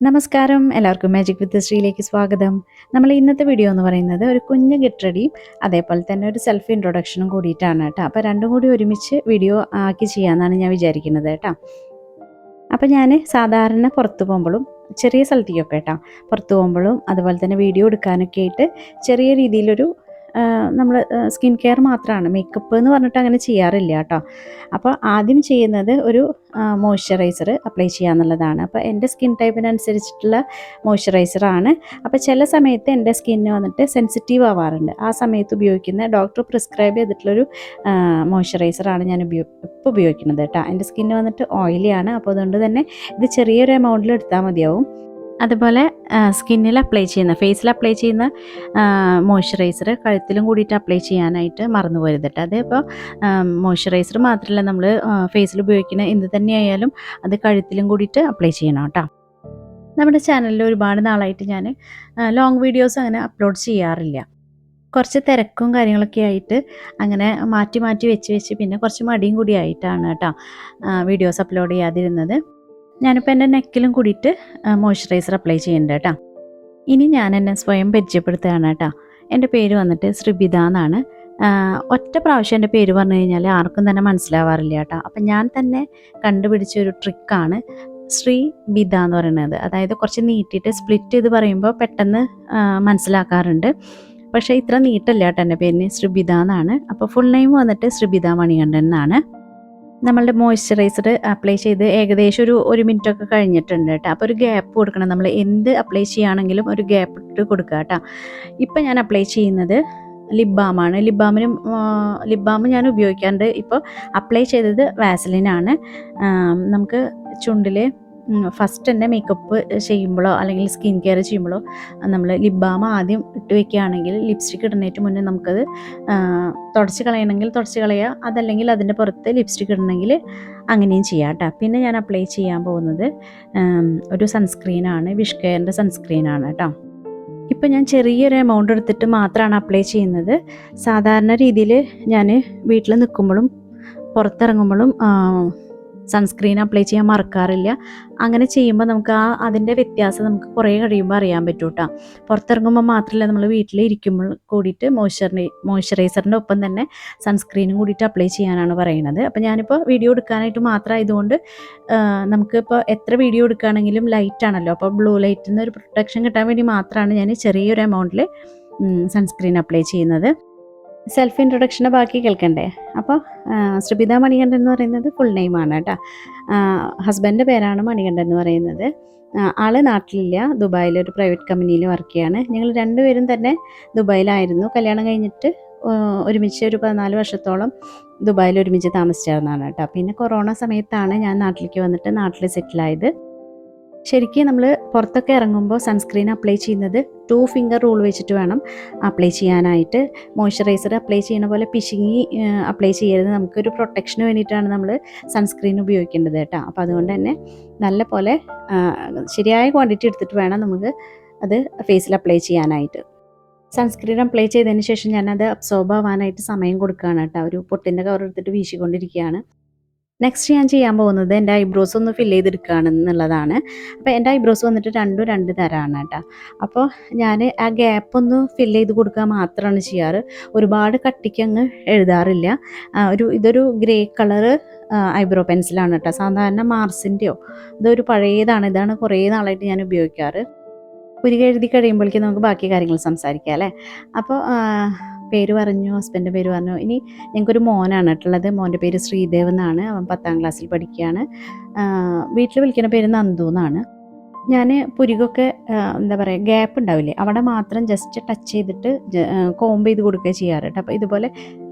നമസ്കാരം, എല്ലാവർക്കും മാജിക് വിത്ത് ശ്രീയിലേക്ക് സ്വാഗതം. നമ്മൾ ഇന്നത്തെ വീഡിയോ എന്ന് പറയുന്നത് ഒരു കുഞ്ഞ് ഗെറ്റ് റെഡിയും അതേപോലെ തന്നെ ഒരു സെൽഫ് ഇൻട്രൊഡക്ഷനും കൂടിയിട്ടാണ് കേട്ടോ. അപ്പോൾ രണ്ടും കൂടി ഒരുമിച്ച് വീഡിയോ ആക്കി ചെയ്യാമെന്നാണ് ഞാൻ വിചാരിക്കുന്നത് കേട്ടോ. അപ്പോൾ ഞാൻ സാധാരണ പുറത്ത് പോകുമ്പോഴും ചെറിയ സ്ഥലത്തേക്കൊക്കെ കേട്ടോ പുറത്ത് പോകുമ്പോഴും അതുപോലെ തന്നെ വീഡിയോ എടുക്കാനൊക്കെ ആയിട്ട് ചെറിയ രീതിയിലൊരു നമ്മൾ സ്കിൻ കെയർ മാത്രമാണ്, മേക്കപ്പ് എന്ന് പറഞ്ഞിട്ട് അങ്ങനെ ചെയ്യാറില്ല കേട്ടോ. അപ്പോൾ ആദ്യം ചെയ്യുന്നത് ഒരു മോയ്സ്ചറൈസർ അപ്ലൈ ചെയ്യുക എന്നുള്ളതാണ്. അപ്പോൾ എൻ്റെ സ്കിൻ ടൈപ്പിനനുസരിച്ചിട്ടുള്ള മോയ്സ്ചറൈസറാണ്. അപ്പോൾ ചില സമയത്ത് എൻ്റെ സ്കിന്ന് വന്നിട്ട് സെൻസിറ്റീവ് ആവാറുണ്ട്. ആ സമയത്ത് ഉപയോഗിക്കുന്ന ഡോക്ടർ പ്രിസ്ക്രൈബ് ചെയ്തിട്ടുള്ളൊരു മോയ്സ്ചറൈസറാണ് ഞാൻ ഇപ്പോൾ ഉപയോഗിക്കുന്നത് കേട്ടോ. എൻ്റെ സ്കിന്ന് വന്നിട്ട് ഓയിലിയാണ്, അപ്പോൾ അതുകൊണ്ട് തന്നെ ഇത് ചെറിയൊരു എമൗണ്ടിൽ എടുത്താൽ മതിയാവും. അതുപോലെ സ്കിന്നിൽ അപ്ലൈ ചെയ്യുന്ന, ഫേസിൽ അപ്ലൈ ചെയ്യുന്ന മോയ്സ്ചറൈസർ കഴുത്തിലും കൂടിയിട്ട് അപ്ലൈ ചെയ്യാനായിട്ട് മറന്നു പോരുത് കേട്ടോ. അതിപ്പോൾ മോയ്സ്ചറൈസർ മാത്രമല്ല, നമ്മൾ ഫേസിൽ ഉപയോഗിക്കുന്ന എന്ത് തന്നെയായാലും അത് കഴുത്തിലും കൂടിയിട്ട് അപ്ലൈ ചെയ്യണം കേട്ടോ. നമ്മുടെ ചാനലിൽ ഒരുപാട് നാളായിട്ട് ഞാൻ ലോങ് വീഡിയോസ് അങ്ങനെ അപ്ലോഡ് ചെയ്യാറില്ല. കുറച്ച് തിരക്കും കാര്യങ്ങളൊക്കെ ആയിട്ട് അങ്ങനെ മാറ്റി മാറ്റി വെച്ച് പിന്നെ കുറച്ച് മടിയും കൂടി ആയിട്ടാണ് കേട്ടോ വീഡിയോസ് അപ്ലോഡ് ചെയ്യാതിരുന്നത്. ഞാനിപ്പോൾ എൻ്റെ നെക്കിലും കൂടിയിട്ട് മോയ്സ്ചറൈസർ അപ്ലൈ ചെയ്യുന്നുണ്ട് കേട്ടോ. ഇനി ഞാൻ എന്നെ സ്വയം പരിചയപ്പെടുത്തുകയാണ് കേട്ടോ. എൻ്റെ പേര് വന്നിട്ട് ശ്രീബിത എന്നാണ്. ഒറ്റ പ്രാവശ്യം എൻ്റെ പേര് പറഞ്ഞു കഴിഞ്ഞാൽ ആർക്കും തന്നെ മനസ്സിലാവാറില്ല കേട്ടോ. അപ്പം ഞാൻ തന്നെ കണ്ടുപിടിച്ച ഒരു ട്രിക്കാണ് ശ്രീബിത എന്ന് പറയുന്നത്. അതായത് കുറച്ച് നീട്ടിയിട്ട് സ്പ്ലിറ്റ് ചെയ്ത് പറയുമ്പോൾ പെട്ടെന്ന് മനസ്സിലാക്കാറുണ്ട്. പക്ഷേ ഇത്ര നീട്ടല്ല കേട്ടോ എൻ്റെ പേരിന്, ശ്രീബിത എന്നാണ്. അപ്പോൾ ഫുൾ നെയിം വന്നിട്ട് ശ്രീബിത മണികണ്ഠൻ എന്നാണ്. നമ്മളുടെ മോയ്സ്ചറൈസർ അപ്ലൈ ചെയ്ത് ഏകദേശം ഒരു മിനിറ്റൊക്കെ കഴിഞ്ഞിട്ടുണ്ട് കേട്ടോ. അപ്പോൾ ഒരു ഗ്യാപ്പ് കൊടുക്കണം. നമ്മൾ എന്ത് അപ്ലൈ ചെയ്യുകയാണെങ്കിലും ഒരു ഗ്യാപ്പ് ഇട്ട് കൊടുക്കുക കേട്ടോ. ഇപ്പം ഞാൻ അപ്ലൈ ചെയ്യുന്നത് ലിപ് ബാമാണ്. ലിപ് ബാം ഞാൻ ഉപയോഗിക്കാറുണ്ട്. ഇപ്പോൾ അപ്ലൈ ചെയ്തത് വാസലിനാണ്. നമുക്ക് ചുണ്ടിൽ ഫസ്റ്റ് തന്നെ മേക്കപ്പ് ചെയ്യുമ്പോഴോ അല്ലെങ്കിൽ സ്കിൻ കെയർ ചെയ്യുമ്പോഴോ നമ്മൾ ലിപ് ബാം ആദ്യം ഇട്ട് വെക്കുകയാണെങ്കിൽ ലിപ്സ്റ്റിക് ഇടുന്നതിന് മുന്നേ നമുക്കത് തുടച്ച് കളയണമെങ്കിൽ തുടച്ച് കളയുക, അതല്ലെങ്കിൽ അതിൻ്റെ പുറത്ത് ലിപ്സ്റ്റിക് ഇടണമെങ്കിൽ അങ്ങനെയും ചെയ്യാം കേട്ടോ. പിന്നെ ഞാൻ അപ്ലൈ ചെയ്യാൻ പോകുന്നത് ഒരു സൺസ്ക്രീനാണ്, വിഷ് കെയറിൻ്റെ സൺസ്ക്രീനാണ് കേട്ടോ. ഇപ്പം ഞാൻ ചെറിയൊരു എമൗണ്ട് എടുത്തിട്ട് മാത്രമാണ് അപ്ലൈ ചെയ്യുന്നത്. സാധാരണ രീതിയിൽ ഞാൻ വീട്ടിൽ നിൽക്കുമ്പോഴും പുറത്തിറങ്ങുമ്പോഴും സൺസ്ക്രീൻ അപ്ലൈ ചെയ്യാൻ മറക്കാറില്ല. അങ്ങനെ ചെയ്യുമ്പോൾ നമുക്ക് അതിൻ്റെ വ്യത്യാസം നമുക്ക് കുറേ കഴിയുമ്പോൾ അറിയാൻ പറ്റും കേട്ടോ. പുറത്തിറങ്ങുമ്പോൾ മാത്രമല്ല, നമ്മൾ വീട്ടിലിരിക്കുമ്പോൾ കൂടിയിട്ട് മോയ്സ്ചറൈസറിൻ്റെ ഒപ്പം തന്നെ സൺസ്ക്രീനും കൂടിയിട്ട് അപ്ലൈ ചെയ്യാനാണ് പറയുന്നത്. അപ്പോൾ ഞാനിപ്പോൾ വീഡിയോ എടുക്കാനായിട്ട് മാത്രമായതുകൊണ്ട് നമുക്കിപ്പോൾ എത്ര വീഡിയോ എടുക്കുകയാണെങ്കിലും ലൈറ്റ് ആണല്ലോ, അപ്പോൾ ബ്ലൂ ലൈറ്റിൽ നിന്ന് ഒരു പ്രൊട്ടക്ഷൻ കിട്ടാൻ വേണ്ടി മാത്രമാണ് ഞാൻ ചെറിയൊരു എമൗണ്ടിൽ സൺസ്ക്രീൻ അപ്ലൈ ചെയ്യുന്നത്. സെൽഫ് ഇൻട്രൊഡക്ഷൻ്റെ ബാക്കി കേൾക്കണ്ടേ? അപ്പോൾ ശ്രീബിത മണികണ്ഠൻ എന്ന് പറയുന്നത് ഫുൾ നെയിമാണ് കേട്ടോ. ഹസ്ബൻഡിൻ്റെ പേരാണ് മണികണ്ഠൻ എന്ന് പറയുന്നത്. ആള് നാട്ടിലില്ല, ദുബായിലൊരു പ്രൈവറ്റ് കമ്പനിയിൽ വർക്ക് ചെയ്യാണ്. ഞങ്ങൾ രണ്ടുപേരും തന്നെ ദുബായിലായിരുന്നു. കല്യാണം കഴിഞ്ഞിട്ട് ഒരുമിച്ച് ഒരു 14 വർഷത്തോളം ദുബായിൽ ഒരുമിച്ച് താമസിച്ചിരുന്നതാണ് കേട്ടോ. പിന്നെ കൊറോണ സമയത്താണ് ഞാൻ നാട്ടിലേക്ക് വന്നിട്ട് നാട്ടിൽ സെറ്റിലായത്. ശരിക്കും നമ്മൾ പുറത്തൊക്കെ ഇറങ്ങുമ്പോൾ സൺസ്ക്രീൻ അപ്ലൈ ചെയ്യുന്നത് 2 ഫിംഗർ റൂൾ വെച്ചിട്ട് വേണം അപ്ലൈ ചെയ്യാനായിട്ട്. മോയ്സ്ചറൈസർ അപ്ലൈ ചെയ്യുന്ന പോലെ പിശുങ്ങി അപ്ലൈ ചെയ്യരുത്. നമുക്കൊരു പ്രൊട്ടക്ഷന് വേണ്ടിയിട്ടാണ് നമ്മൾ സൺസ്ക്രീൻ ഉപയോഗിക്കേണ്ടത് കേട്ടോ. അപ്പോൾ അതുകൊണ്ട് തന്നെ നല്ല പോലെ ശരിയായ ക്വാണ്ടിറ്റി എടുത്തിട്ട് വേണം നമുക്ക് അത് ഫേസിൽ അപ്ലൈ ചെയ്യാനായിട്ട്. സൺസ്ക്രീൻ അപ്ലൈ ചെയ്തതിന് ശേഷം ഞാനത് അബ്സോർബ് ആവാനായിട്ട് സമയം കൊടുക്കുകയാണ് കേട്ടോ. ഒരു പൊട്ടിൻ്റെ കവർ എടുത്തിട്ട് വീശിക്കൊണ്ടിരിക്കുകയാണ്. നെക്സ്റ്റ് ഞാൻ ചെയ്യാൻ പോകുന്നത് എൻ്റെ ഐബ്രോസ് ഒന്ന് ഫില്ല് ചെയ്തെടുക്കുകയാണെന്നുള്ളതാണ്. അപ്പോൾ എൻ്റെ ഐബ്രോസ് വന്നിട്ട് രണ്ട് തരമാണ് കേട്ടോ. അപ്പോൾ ഞാൻ ആ ഗ്യാപ്പ് ഒന്ന് ഫില്ല് ചെയ്ത് കൊടുക്കുക മാത്രമാണ് ചെയ്യാറ്. ഒരുപാട് കട്ടിക്ക് അങ്ങ് എഴുതാറില്ല. ഇതൊരു ഗ്രേ കളറ് ഐബ്രോ പെൻസിലാണ് കേട്ടോ. സാധാരണ മാർസിൻ്റെയോ ഇതൊരു പഴയതാണ്. ഇതാണ് കുറേ നാളായിട്ട് ഞാൻ ഉപയോഗിക്കാറ്. കുരുക എഴുതി കഴിയുമ്പോഴേക്കും നമുക്ക് ബാക്കി കാര്യങ്ങൾ സംസാരിക്കാം അല്ലേ. അപ്പോൾ പേര് പറഞ്ഞു, ഹസ്ബൻഡിൻ്റെ പേര് പറഞ്ഞു. ഇനി ഞങ്ങൾക്കൊരു മോനാണ് കേട്ടുള്ളത്. മോൻ്റെ പേര് ശ്രീദേവ് എന്നാണ്. അവൻ 10ാം ക്ലാസ്സിൽ പഠിക്കുകയാണ്. വീട്ടിൽ വിളിക്കുന്ന പേര് നന്ദു എന്നാണ്. ഞാൻ പുരുകൊക്കെ എന്താ പറയുക, ഗ്യാപ്പ് ഉണ്ടാവില്ലേ, അവിടെ മാത്രം ജസ്റ്റ് ടച്ച് ചെയ്തിട്ട് കോംബ് ചെയ്ത് കൊടുക്കുക ചെയ്യാറ് കേട്ടോ. അപ്പോൾ ഇതുപോലെ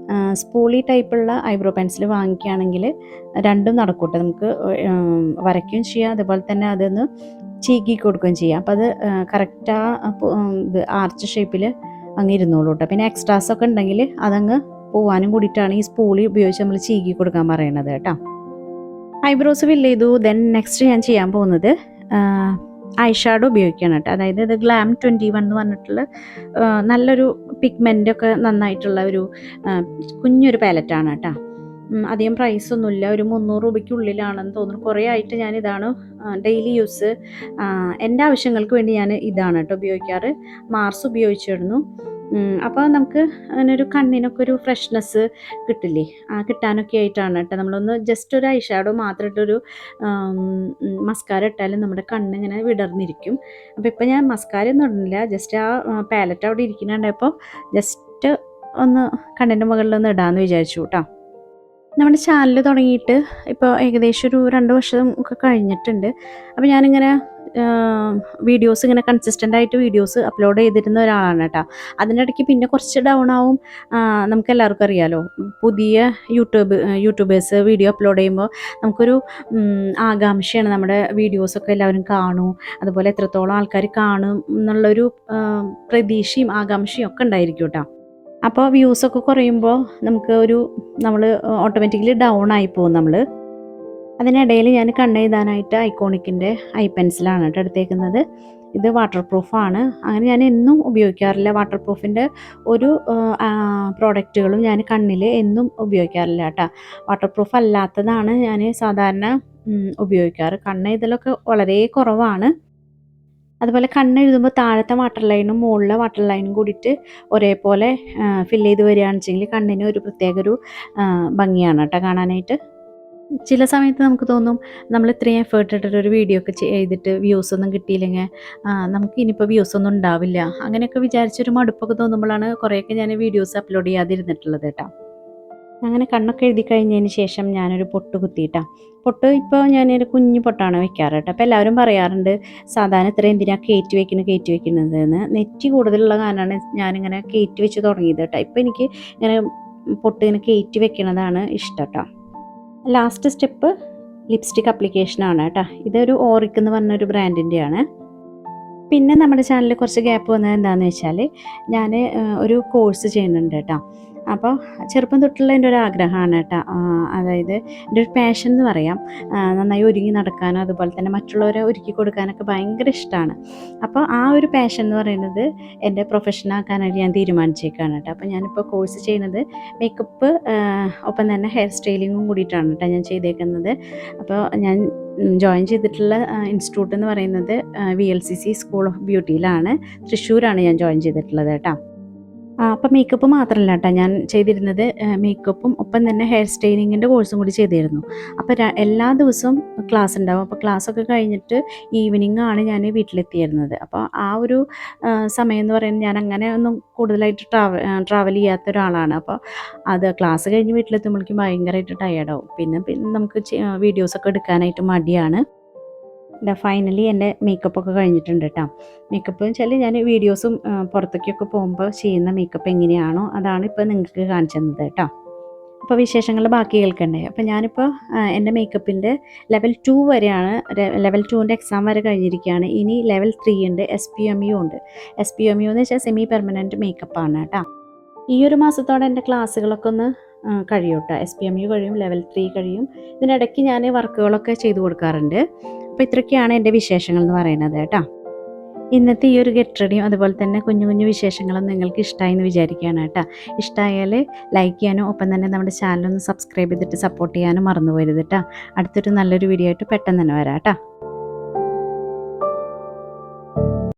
സ്പൂളി ടൈപ്പുള്ള ഐബ്രോ പെൻസിൽ വാങ്ങിക്കുകയാണെങ്കിൽ രണ്ടും നടക്കൂട്ടെ. നമുക്ക് വരയ്ക്കുകയും ചെയ്യാം, അതുപോലെ തന്നെ അതൊന്ന് ചീക്കി കൊടുക്കുകയും ചെയ്യാം. അപ്പോൾ അത് കറക്റ്റ് ഇത് ആർച്ച് ഷേപ്പിൽ അങ്ങ് ഇരുന്നോളൂ കേട്ടോ. പിന്നെ എക്സ്ട്രാസൊക്കെ ഉണ്ടെങ്കിൽ അതങ്ങ് പോവാനും കൂടിയിട്ടാണ് ഈ സ്പൂളി ഉപയോഗിച്ച് നമ്മൾ ചീകി കൊടുക്കാൻ പറയണത് കേട്ടോ. ഐബ്രോസ് ഫില്ല് ചെയ്തു. ദെൻ നെക്സ്റ്റ് ഞാൻ ചെയ്യാൻ പോകുന്നത് ഐ ഷാഡോ ഉപയോഗിക്കണം കേട്ടോ. അതായത് ഇത് ഗ്ലാം 21 എന്ന് പറഞ്ഞിട്ടുള്ള നല്ലൊരു പിഗ്മെൻ്റൊക്കെ നന്നായിട്ടുള്ള ഒരു കുഞ്ഞൊരു പാലറ്റാണ് കേട്ടോ. അധികം പ്രൈസൊന്നുമില്ല, ഒരു 300 രൂപയ്ക്കുള്ളിലാണെന്ന് തോന്നുന്നു. കുറേ ആയിട്ട് ഞാനിതാണ് ഡെയിലി യൂസ്. എൻ്റെ ആവശ്യങ്ങൾക്ക് വേണ്ടി ഞാൻ ഇതാണ് കേട്ടോ ഉപയോഗിക്കാറ്. മാർസ് ഉപയോഗിച്ചിരുന്നു. അപ്പോൾ നമുക്ക് അങ്ങനെ ഒരു കണ്ണിനൊക്കെ ഒരു ഫ്രഷ്നെസ് കിട്ടില്ലേ, കിട്ടാനൊക്കെ ആയിട്ടാണ് കേട്ടോ. നമ്മളൊന്ന് ജസ്റ്റ് ഒരു ഐ ഷാഡോ മാത്രം ഇട്ടൊരു മസ്കാര ഇട്ടാലും നമ്മുടെ കണ്ണിങ്ങനെ വിടർന്നിരിക്കും. അപ്പോൾ ഇപ്പോൾ ഞാൻ മസ്കാര ഒന്നും ഇടുന്നില്ല, ജസ്റ്റ് ആ പാലറ്റ് അവിടെ ഇരിക്കുന്നുണ്ടായപ്പോൾ ജസ്റ്റ് ഒന്ന് കണ്ണിൻ്റെ മുകളിലൊന്ന് ഇടാമെന്ന് വിചാരിച്ചു കേട്ടോ. നമ്മുടെ ചാനൽ തുടങ്ങിയിട്ട് ഇപ്പോൾ ഏകദേശം ഒരു 2 വർഷം ഒക്കെ കഴിഞ്ഞിട്ടുണ്ട്. അപ്പോൾ ഞാനിങ്ങനെ വീഡിയോസ് ഇങ്ങനെ കൺസിസ്റ്റൻ്റ് ആയിട്ട് വീഡിയോസ് അപ്ലോഡ് ചെയ്തിരുന്ന ഒരാളാണ് കേട്ടോ. അതിനിടയ്ക്ക് പിന്നെ കുറച്ച് ഡൗൺ ആവും. നമുക്കെല്ലാവർക്കും അറിയാമല്ലോ, പുതിയ യൂട്യൂബേഴ്സ് വീഡിയോ അപ്ലോഡ് ചെയ്യുമ്പോൾ നമുക്കൊരു ആകാംക്ഷയാണ്, നമ്മുടെ വീഡിയോസൊക്കെ എല്ലാവരും കാണും, അതുപോലെ എത്രത്തോളം ആൾക്കാർ കാണും എന്നുള്ളൊരു പ്രതീക്ഷയും ആകാംക്ഷയും ഒക്കെ ഉണ്ടായിരിക്കും കേട്ടോ. അപ്പോൾ വ്യൂസൊക്കെ കുറയുമ്പോൾ നമ്മൾ ഓട്ടോമാറ്റിക്കലി ഡൗൺ ആയി പോകും നമ്മൾ. അതിനിടയിൽ ഞാൻ കണ്ണെഴുതാനായിട്ട് ഐക്കോണിക്കിൻ്റെ ഐ പെൻസിലാണ് കേട്ടോ എടുത്തേക്കുന്നത്. ഇത് വാട്ടർ പ്രൂഫാണ്. അങ്ങനെ ഞാൻ എന്നും ഉപയോഗിക്കാറില്ല, വാട്ടർ പ്രൂഫിൻ്റെ ഒരു പ്രോഡക്റ്റുകളും ഞാൻ കണ്ണിൽ എന്നും ഉപയോഗിക്കാറില്ല കേട്ടോ. വാട്ടർ പ്രൂഫ് അല്ലാത്തതാണ് ഞാൻ സാധാരണ ഉപയോഗിക്കാറ്. കണ്ണെഴുതലൊക്കെ വളരെ കുറവാണ്. അതുപോലെ കണ്ണെഴുതുമ്പോൾ താഴത്തെ വാട്ടർ ലൈനും മുകളിലെ വാട്ടർ ലൈനും കൂടിയിട്ട് ഒരേപോലെ ഫില്ല് ചെയ്ത് വരികയാണെന്ന് വെച്ചെങ്കിൽ കണ്ണിന് ഒരു പ്രത്യേക ഒരു ഭംഗിയാണ് കേട്ടോ കാണാനായിട്ട്. ചില സമയത്ത് നമുക്ക് തോന്നും, നമ്മൾ ഇത്രയും എഫേർട്ട് ഇട്ടിട്ട് ഒരു വീഡിയോ ഒക്കെ ചെയ്തിട്ട് വ്യൂസ് ഒന്നും കിട്ടിയില്ലെങ്കിൽ നമുക്ക് ഇനിയിപ്പോൾ വ്യൂസ് ഒന്നും ഉണ്ടാവില്ല, അങ്ങനെയൊക്കെ വിചാരിച്ചൊരു മടുപ്പൊക്കെ തോന്നുമ്പോഴാണ് കുറേയൊക്കെ ഞാൻ വീഡിയോസ് അപ്ലോഡ് ചെയ്യാതിരുന്നിട്ടുള്ളത് കേട്ടോ. അങ്ങനെ കണ്ണൊക്കെ എഴുതി കഴിഞ്ഞതിന് ശേഷം ഞാനൊരു പൊട്ട് കുത്തിയിട്ടാണ്. പൊട്ട് ഇപ്പോൾ ഞാനൊരു കുഞ്ഞു പൊട്ടാണ് വെക്കാറ് കേട്ടോ. അപ്പോൾ എല്ലാവരും പറയാറുണ്ട്, സാധാരണ ഇത്ര എന്തിനാണ് കയറ്റി വെക്കുന്നതെന്ന്. നെറ്റി കൂടുതലുള്ള കാരണമാണ് ഞാനിങ്ങനെ കയറ്റി വെച്ച് തുടങ്ങിയത് കേട്ടോ. ഇപ്പോൾ എനിക്ക് ഇങ്ങനെ പൊട്ട് ഇങ്ങനെ കയറ്റി വെക്കുന്നതാണ് ഇഷ്ടം കേട്ടോ. ലാസ്റ്റ് സ്റ്റെപ്പ് ലിപ്സ്റ്റിക് അപ്ലിക്കേഷനാണ് കേട്ടോ. ഇതൊരു ഓറിക് എന്ന് പറഞ്ഞൊരു ബ്രാൻഡിൻ്റെയാണ്. പിന്നെ നമ്മുടെ ചാനലിൽ കുറച്ച് ഗ്യാപ്പ് വന്നത് എന്താണെന്ന് വെച്ചാൽ, ഞാൻ ഒരു കോഴ്സ് ചെയ്യുന്നുണ്ട് കേട്ടോ. അപ്പോൾ ചെറുപ്പം തൊട്ടുള്ള എൻ്റെ ഒരു ആഗ്രഹമാണ് കേട്ടോ. അതായത് എൻ്റെ ഒരു പാഷൻ എന്ന് പറയാം. നന്നായി ഒരുങ്ങി നടക്കാനോ അതുപോലെ തന്നെ മറ്റുള്ളവരെ ഒരുക്കി കൊടുക്കാനൊക്കെ ഭയങ്കര ഇഷ്ടമാണ്. അപ്പോൾ ആ ഒരു പാഷൻ എന്ന് പറയുന്നത് എൻ്റെ പ്രൊഫഷനാക്കാനായിട്ട് ഞാൻ തീരുമാനിച്ചേക്കാണ് കേട്ടോ. അപ്പോൾ ഞാനിപ്പോൾ കോഴ്സ് ചെയ്യുന്നത് മേക്കപ്പ് ഒപ്പം തന്നെ ഹെയർ സ്റ്റൈലിങ്ങും കൂടിയിട്ടാണ് കേട്ടോ ഞാൻ ചെയ്തേക്കുന്നത്. അപ്പോൾ ഞാൻ ജോയിൻ ചെയ്തിട്ടുള്ള ഇൻസ്റ്റിറ്റ്യൂട്ട് എന്ന് പറയുന്നത് VLCC സ്കൂൾ ഓഫ് ബ്യൂട്ടിയിലാണ്, തൃശ്ശൂരാണ് ഞാൻ ജോയിൻ ചെയ്തിട്ടുള്ളത് കേട്ടോ. അപ്പം മേക്കപ്പ് മാത്രമല്ല കേട്ടോ ഞാൻ ചെയ്തിരുന്നത്, മേക്കപ്പും ഒപ്പം തന്നെ ഹെയർ സ്റ്റൈലിങ്ങിൻ്റെ കോഴ്സും കൂടി ചെയ്തിരുന്നു. അപ്പോൾ എല്ലാ ദിവസവും ക്ലാസ് ഉണ്ടാവും. അപ്പോൾ ക്ലാസ്സൊക്കെ കഴിഞ്ഞിട്ട് ഈവനിങ് ആണ് ഞാൻ വീട്ടിലെത്തിയിരുന്നത്. അപ്പോൾ ആ ഒരു സമയം എന്ന് പറയുന്നത് ഞാൻ അങ്ങനെ ഒന്നും കൂടുതലായിട്ട് ട്രാവൽ ചെയ്യാത്ത ഒരാളാണ്. അപ്പോൾ അത് ക്ലാസ് കഴിഞ്ഞ് വീട്ടിലെത്തുമ്പോഴേക്കും ഭയങ്കരമായിട്ട് ടയേർഡാവും. പിന്നെ നമുക്ക് വീഡിയോസൊക്കെ എടുക്കാനായിട്ട് മടിയാണ്. ഫൈനലി എൻ്റെ മേക്കപ്പൊക്കെ കഴിഞ്ഞിട്ടുണ്ട് കേട്ടോ. മേക്കപ്പ് എന്ന് വെച്ചാൽ ഞാൻ വീഡിയോസും പുറത്തേക്കൊക്കെ പോകുമ്പോൾ ചെയ്യുന്ന മേക്കപ്പ് എങ്ങനെയാണോ അതാണ് ഇപ്പോൾ നിങ്ങൾക്ക് കാണിച്ചു തന്നത് കേട്ടോ. അപ്പോൾ വിശേഷങ്ങൾ ബാക്കി കേൾക്കണ്ടേ. അപ്പോൾ ഞാനിപ്പോൾ എൻ്റെ മേക്കപ്പിൻ്റെ ലെവൽ 2 വരെയാണ്. ലെവൽ 2ൻ്റെ എക്സാം വരെ കഴിഞ്ഞിരിക്കുകയാണ്. ഇനി ലെവൽ 3 ഉണ്ട്, SPMU ഉണ്ട്. SPMU എന്ന് വെച്ചാൽ സെമി പെർമനൻറ്റ് മേക്കപ്പാണ് കേട്ടോ. ഈ ഒരു മാസത്തോടെ എൻ്റെ ക്ലാസ്സുകളൊക്കെ ഒന്ന് കഴിയും കേട്ടോ. SPMU കഴിയും, ലെവൽ 3 കഴിയും. ഇതിനിടയ്ക്ക് ഞാൻ വർക്കുകളൊക്കെ ചെയ്തു കൊടുക്കാറുണ്ട്. അപ്പോൾ ഇത്രയൊക്കെയാണ് എൻ്റെ വിശേഷങ്ങൾ എന്ന് പറയുന്നത് കേട്ടോ. ഇന്നത്തെ ഈ ഒരു ഗെറ്റ് റെഡിയും അതുപോലെ തന്നെ കുഞ്ഞു കുഞ്ഞു വിശേഷങ്ങളും നിങ്ങൾക്ക് ഇഷ്ടമായി എന്ന് വിചാരിക്കുകയാണ് കേട്ടോ. ഇഷ്ടമായാൽ ലൈക്ക് ചെയ്യാനും ഒപ്പം തന്നെ നമ്മുടെ ചാനലൊന്ന് സബ്സ്ക്രൈബ് ചെയ്തിട്ട് സപ്പോർട്ട് ചെയ്യാനും മറന്നു പോരുത് കേട്ടോ. അടുത്തൊരു നല്ലൊരു വീഡിയോ ആയിട്ട് പെട്ടെന്ന് തന്നെ വരാം കേട്ടോ.